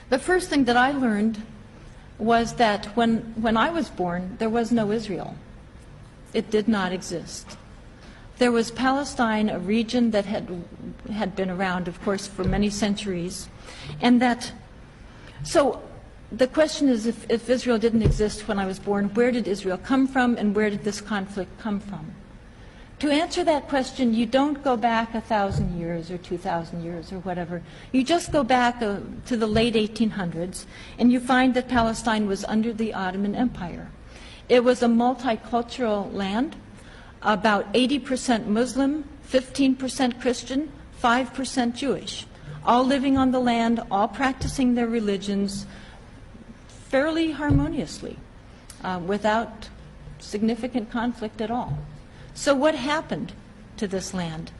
The first thing that I learned was that when I was born, there was no Israel. It did not exist. There was Palestine, a region that had been around, of course, for many centuries, and that, so the question is, if Israel didn't exist when I was born, where did Israel come from, and where did this conflict come from? To answer that question, you don't go back 1,000 years or 2,000 years or whatever. You just go back to the late 1800s, and you find that Palestine was under the Ottoman Empire. It was a multicultural land, about 80% Muslim, 15% Christian, 5% Jewish, all living on the land, all practicing their religions fairly harmoniously, without significant conflict at all. So what happened to this land?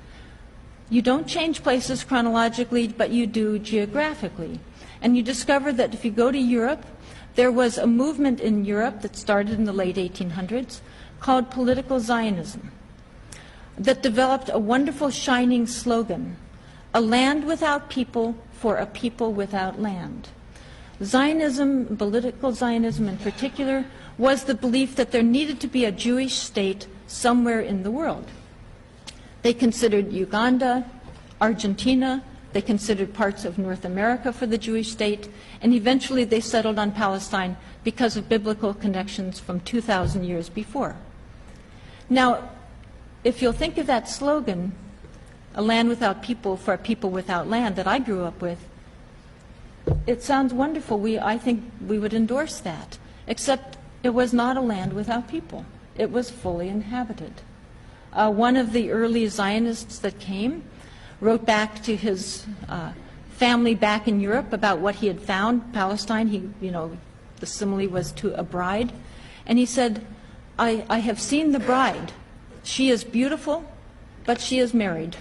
You don't change places chronologically, but you do geographically. And you discover that if you go to Europe, there was a movement in Europe that started in the late 1800s called political Zionism that developed a wonderful shining slogan, a land without people for a people without land. Zionism, political Zionism in particular, was the belief that there needed to be a Jewish state somewhere in the world. They considered Uganda, Argentina, they considered parts of North America for the Jewish state, and eventually they settled on Palestine because of biblical connections from 2,000 years before. Now, if you'll think of that slogan, a land without people for a people without land, that I grew up with, it sounds wonderful. I think we would endorse that, except it was not a land without people. It was fully inhabited. One of the early Zionists that came wrote back to his family back in Europe about what he had found, Palestine. The simile was to a bride. And he said, I have seen the bride. She is beautiful, but she is married.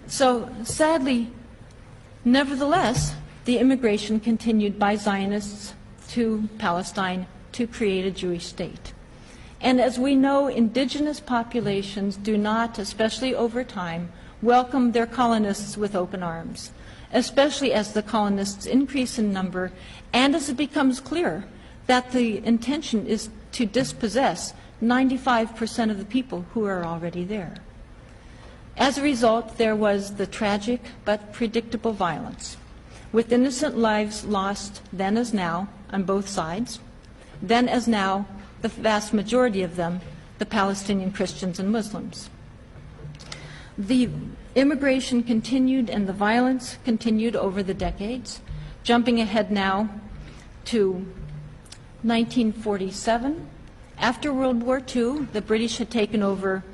So sadly, nevertheless, the immigration continued by Zionists to Palestine to create a Jewish state. And as we know, indigenous populations do not, especially over time, welcome their colonists with open arms, especially as the colonists increase in number and as it becomes clear that the intention is to dispossess 95% of the people who are already there. As a result, there was the tragic but predictable violence, with innocent lives lost then as now on both sides, then as now the vast majority of them, the Palestinian Christians and Muslims. The immigration continued and the violence continued over the decades, jumping ahead now to 1947. After World War II, the British had taken over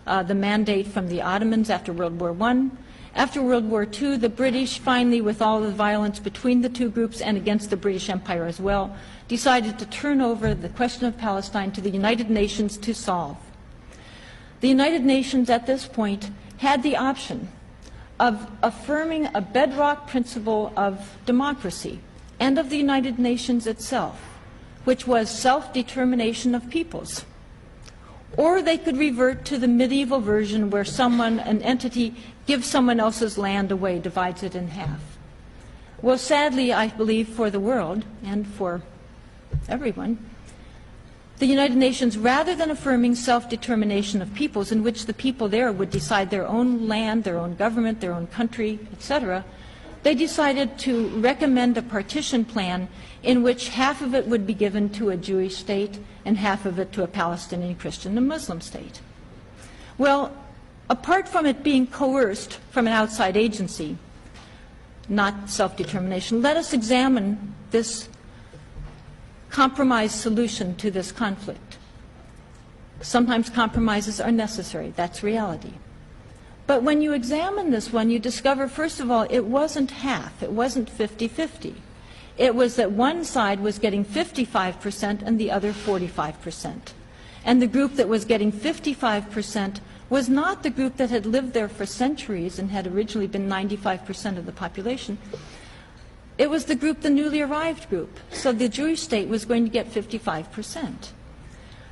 the mandate from the Ottomans after World War I. After World War II, the British finally, with all the violence between the two groups and against the British Empire as well, decided to turn over the question of Palestine to the United Nations to solve. The United Nations at this point had the option of affirming a bedrock principle of democracy and of the United Nations itself, which was self-determination of peoples. Or they could revert to the medieval version where someone, an entity, gives someone else's land away, divides it in half. Well, sadly, I believe for the world and for everyone, the United Nations, rather than affirming self-determination of peoples in which the people there would decide their own land, their own government, their own country, etc., they decided to recommend a partition plan in which half of it would be given to a Jewish state and half of it to a Palestinian Christian and Muslim state. Well, apart from it being coerced from an outside agency, not self-determination, let us examine this compromise solution to this conflict. Sometimes compromises are necessary. That's reality. But when you examine this one, you discover, first of all, it wasn't half. It wasn't 50-50. It was that one side was getting 55% and the other 45%. And the group that was getting 55% was not the group that had lived there for centuries and had originally been 95% of the population. It was the group, the newly arrived group. So the Jewish state was going to get 55%.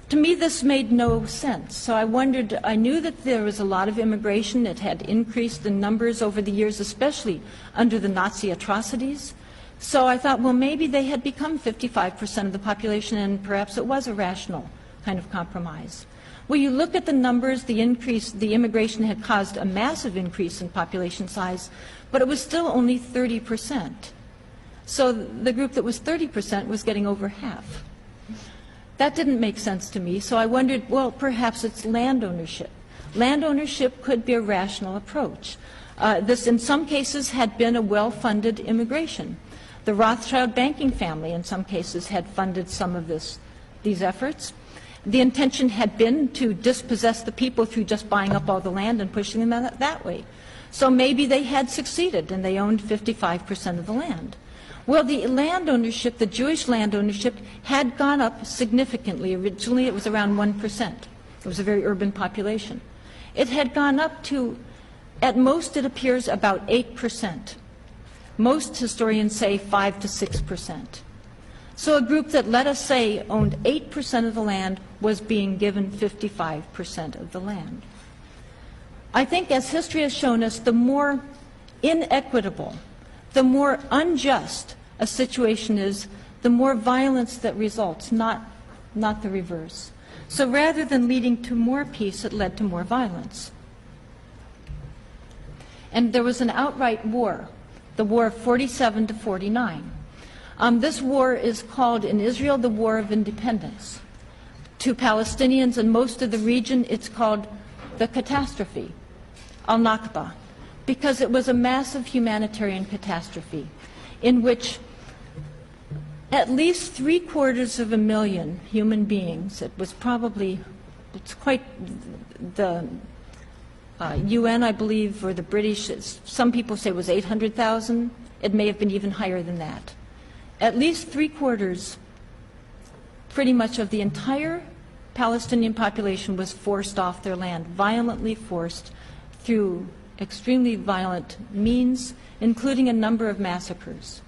To me, this made no sense. So I wondered, I knew that there was a lot of immigration. It had increased in numbers over the years, especially under the Nazi atrocities. So I thought, well, maybe they had become 55% of the population, and perhaps it was a rational kind of compromise. Well, you look at the numbers, the immigration had caused a massive increase in population size, but it was still only 30%. So the group that was 30% was getting over half. That didn't make sense to me, so I wondered, well, perhaps it's land ownership. Land ownership could be a rational approach. This, in some cases, had been a well-funded immigration. The Rothschild banking family, in some cases, had funded some of these efforts. The intention had been to dispossess the people through just buying up all the land and pushing them out that way. So maybe they had succeeded, and they owned 55% of the land. Well, the land ownership, the Jewish land ownership, had gone up significantly. Originally, it was around 1%. It was a very urban population. It had gone up to, at most, it appears, about 8%. Most historians say 5 to 6%. So a group that, let us say, owned 8% of the land was being given 55% of the land. I think, as history has shown us, the more inequitable, the more unjust a situation is, the more violence that results, not the reverse. So rather than leading to more peace, it led to more violence. And there was an outright war, the War of 47 to 49. This war is called in Israel the War of Independence. To Palestinians and most of the region, it's called the catastrophe, al-Nakba, because it was a massive humanitarian catastrophe in which at least 750,000 human beings, it's quite, the UN, I believe, or the British, some people say it was 800,000. It may have been even higher than that. At least 3/4, pretty much, of the entire Palestinian population was forced off their land, violently forced through extremely violent means, including a number of massacres.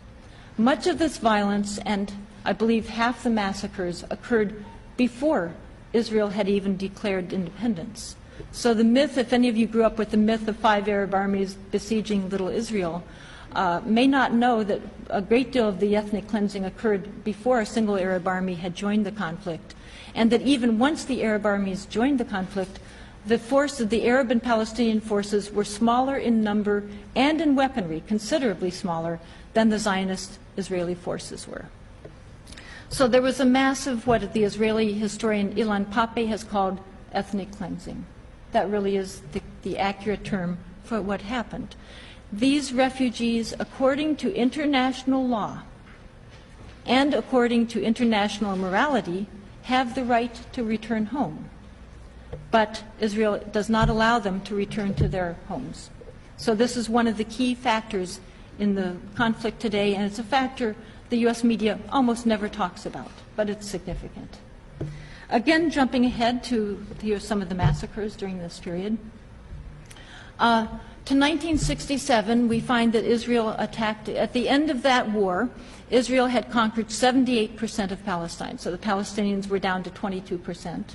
Much of this violence, and I believe half the massacres, occurred before Israel had even declared independence. So the myth, if any of you grew up with the myth of 5 Arab armies besieging little Israel, may not know that a great deal of the ethnic cleansing occurred before a single Arab army had joined the conflict, and that even once the Arab armies joined the conflict, the force of the Arab and Palestinian forces were smaller in number and in weaponry, considerably smaller than the Zionist Israeli forces were. So there was a massive, what the Israeli historian Ilan Pappé has called ethnic cleansing. That really is the accurate term for what happened. These refugees, according to international law and according to international morality, have the right to return home. But Israel does not allow them to return to their homes. So this is one of the key factors in the conflict today, and it's a factor the U.S. media almost never talks about, but it's significant. Again, jumping ahead to some of the massacres during this period. To 1967, we find that Israel attacked, at the end of that war, Israel had conquered 78% of Palestine, so the Palestinians were down to 22%.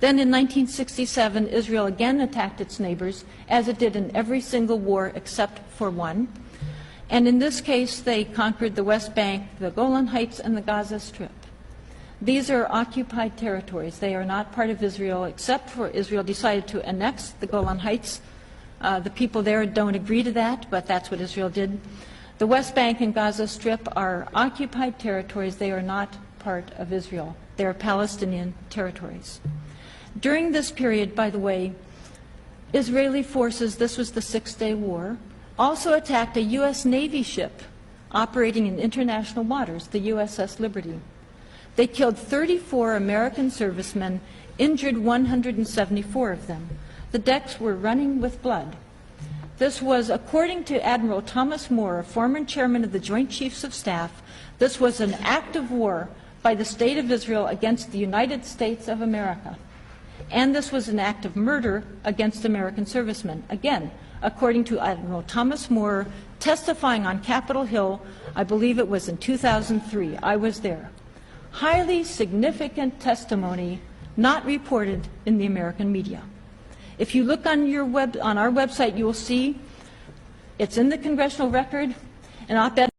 Then in 1967, Israel again attacked its neighbors, as it did in every single war except for one. And in this case, they conquered the West Bank, the Golan Heights, and the Gaza Strip. These are occupied territories. They are not part of Israel, except for Israel decided to annex the Golan Heights. The people there don't agree to that, but that's what Israel did. The West Bank and Gaza Strip are occupied territories. They are not part of Israel. They are Palestinian territories. During this period, by the way, Israeli forces, this was the Six-Day War, also attacked a U.S. Navy ship operating in international waters, the USS Liberty. They killed 34 American servicemen, injured 174 of them. The decks were running with blood. This was, according to Admiral Thomas Moore, a former chairman of the Joint Chiefs of Staff, this was an act of war by the State of Israel against the United States of America. And this was an act of murder against American servicemen. Again, according to Admiral Thomas Moore, testifying on Capitol Hill, I believe it was in 2003. I was there. Highly significant testimony, not reported in the American media. If you look on our website, you will see it's in the congressional record, an op-ed